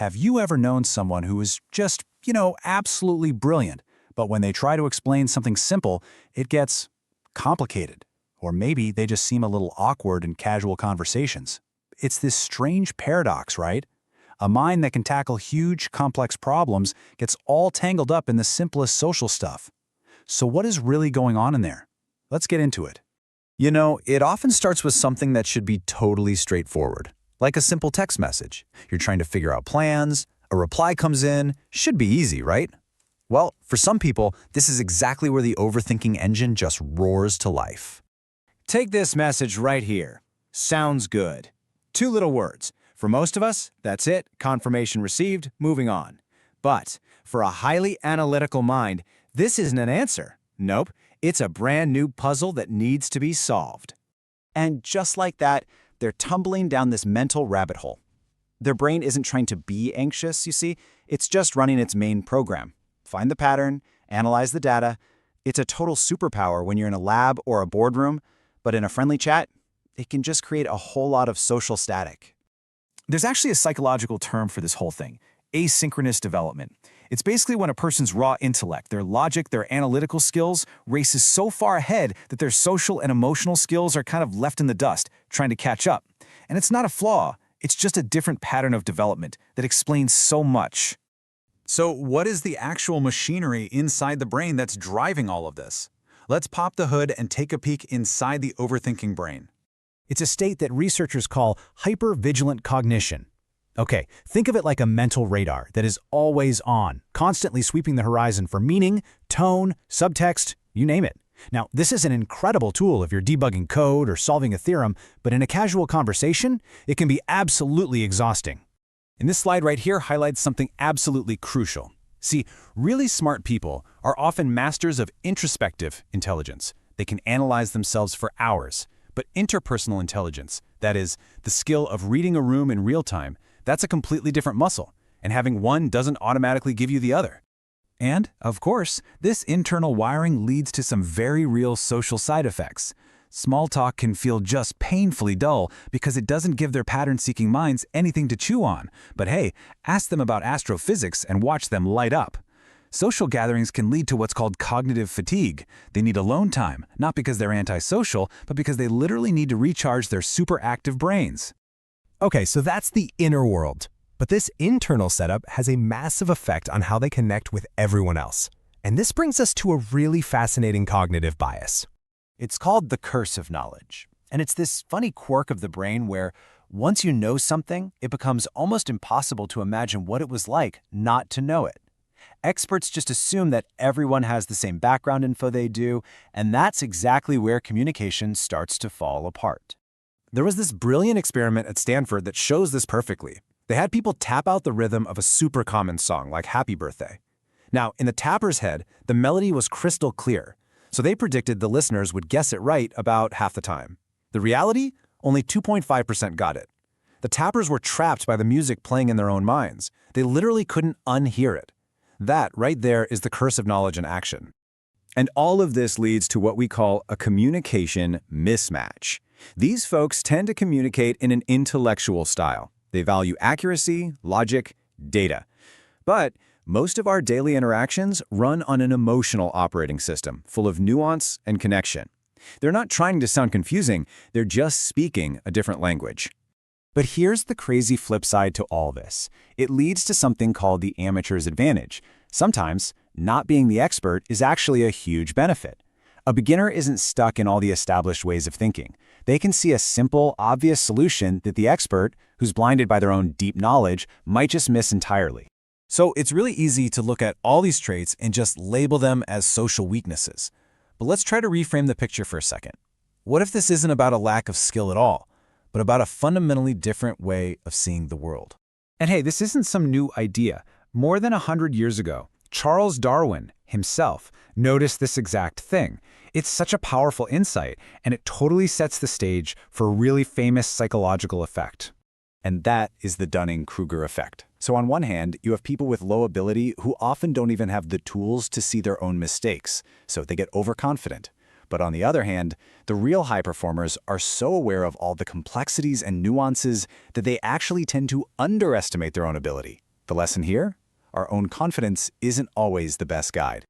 Have you ever known someone who is just, absolutely brilliant, but when they try to explain something simple, it gets complicated? Or maybe they just seem a little awkward in casual conversations. It's this strange paradox, right? A mind that can tackle huge, complex problems gets all tangled up in the simplest social stuff. So what is really going on in there? Let's get into it. It often starts with something that should be totally straightforward, like a simple text message. You're trying to figure out plans, a reply comes in, should be easy, right? Well, for some people, this is exactly where the overthinking engine just roars to life. Take this message right here. Sounds good. 2 little words. For most of us, that's it, confirmation received, moving on. But for a highly analytical mind, this isn't an answer. Nope, it's a brand new puzzle that needs to be solved. And just like that, they're tumbling down this mental rabbit hole. Their brain isn't trying to be anxious, you see, it's just running its main program. Find the pattern, analyze the data. It's a total superpower when you're in a lab or a boardroom, but in a friendly chat, it can just create a whole lot of social static. There's actually a psychological term for this whole thing, asynchronous development. It's basically when a person's raw intellect, their logic, their analytical skills races so far ahead that their social and emotional skills are kind of left in the dust, trying to catch up. And it's not a flaw, it's just a different pattern of development that explains so much. So what is the actual machinery inside the brain that's driving all of this? Let's pop the hood and take a peek inside the overthinking brain. It's a state that researchers call hypervigilant cognition. Okay, think of it like a mental radar that is always on, constantly sweeping the horizon for meaning, tone, subtext, you name it. Now, this is an incredible tool if you're debugging code or solving a theorem, but in a casual conversation, it can be absolutely exhausting. And this slide right here highlights something absolutely crucial. See, really smart people are often masters of introspective intelligence. They can analyze themselves for hours. But interpersonal intelligence, that is, the skill of reading a room in real time, that's a completely different muscle, and having one doesn't automatically give you the other. And, of course, this internal wiring leads to some very real social side effects. Small talk can feel just painfully dull because it doesn't give their pattern-seeking minds anything to chew on. But hey, ask them about astrophysics and watch them light up. Social gatherings can lead to what's called cognitive fatigue. They need alone time, not because they're antisocial, but because they literally need to recharge their super active brains. Okay, so that's the inner world. But this internal setup has a massive effect on how they connect with everyone else. And this brings us to a really fascinating cognitive bias. It's called the curse of knowledge. And it's this funny quirk of the brain where once you know something, it becomes almost impossible to imagine what it was like not to know it. Experts just assume that everyone has the same background info they do, and that's exactly where communication starts to fall apart. There was this brilliant experiment at Stanford that shows this perfectly. They had people tap out the rhythm of a super common song like Happy Birthday. Now, in the tapper's head, the melody was crystal clear, so they predicted the listeners would guess it right about half the time. The reality? Only 2.5% got it. The tappers were trapped by the music playing in their own minds. They literally couldn't unhear it. That right there is the curse of knowledge in action. And all of this leads to what we call a communication mismatch. These folks tend to communicate in an intellectual style. They value accuracy, logic, data. But most of our daily interactions run on an emotional operating system full of nuance and connection. They're not trying to sound confusing, they're just speaking a different language. But here's the crazy flip side to all this. It leads to something called the amateur's advantage. Sometimes, not being the expert is actually a huge benefit. A beginner isn't stuck in all the established ways of thinking. They can see a simple, obvious solution that the expert, who's blinded by their own deep knowledge, might just miss entirely. So it's really easy to look at all these traits and just label them as social weaknesses. But let's try to reframe the picture for a second. What if this isn't about a lack of skill at all, but about a fundamentally different way of seeing the world? And hey, this isn't some new idea. More than 100 years ago, Charles Darwin himself noticed this exact thing. It's such a powerful insight, and it totally sets the stage for a really famous psychological effect. And that is the Dunning-Kruger effect. So on one hand, you have people with low ability who often don't even have the tools to see their own mistakes, so they get overconfident. But on the other hand, the real high performers are so aware of all the complexities and nuances that they actually tend to underestimate their own ability. The lesson here? Our own confidence isn't always the best guide.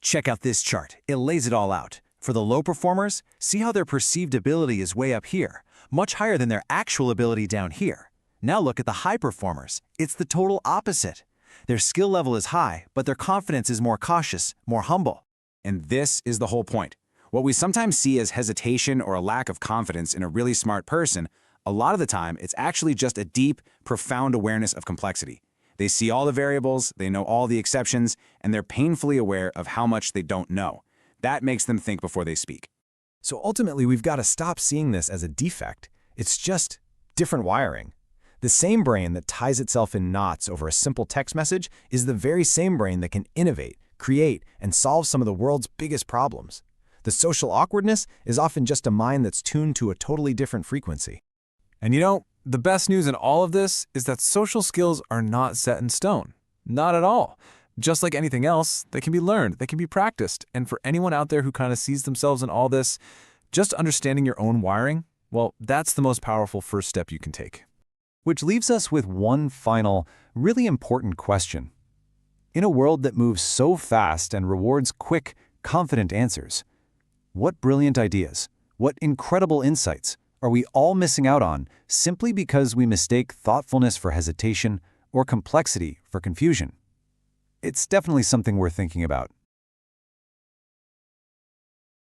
Check out this chart. It lays it all out. For the low performers, see how their perceived ability is way up here, much higher than their actual ability down here. Now look at the high performers. It's the total opposite. Their skill level is high, but their confidence is more cautious, more humble. And this is the whole point. What we sometimes see as hesitation or a lack of confidence in a really smart person, a lot of the time it's actually just a deep, profound awareness of complexity. They see all the variables, they know all the exceptions, and they're painfully aware of how much they don't know. That makes them think before they speak. So ultimately, we've got to stop seeing this as a defect. It's just different wiring. The same brain that ties itself in knots over a simple text message is the very same brain that can innovate, create, and solve some of the world's biggest problems. The social awkwardness is often just a mind that's tuned to a totally different frequency. And you know, the best news in all of this is that social skills are not set in stone. Not at all. Just like anything else, they can be learned, they can be practiced. And for anyone out there who kind of sees themselves in all this, just understanding your own wiring, well, that's the most powerful first step you can take. Which leaves us with one final, really important question. In a world that moves so fast and rewards quick, confident answers, what brilliant ideas, what incredible insights are we all missing out on simply because we mistake thoughtfulness for hesitation or complexity for confusion? It's definitely something worth thinking about.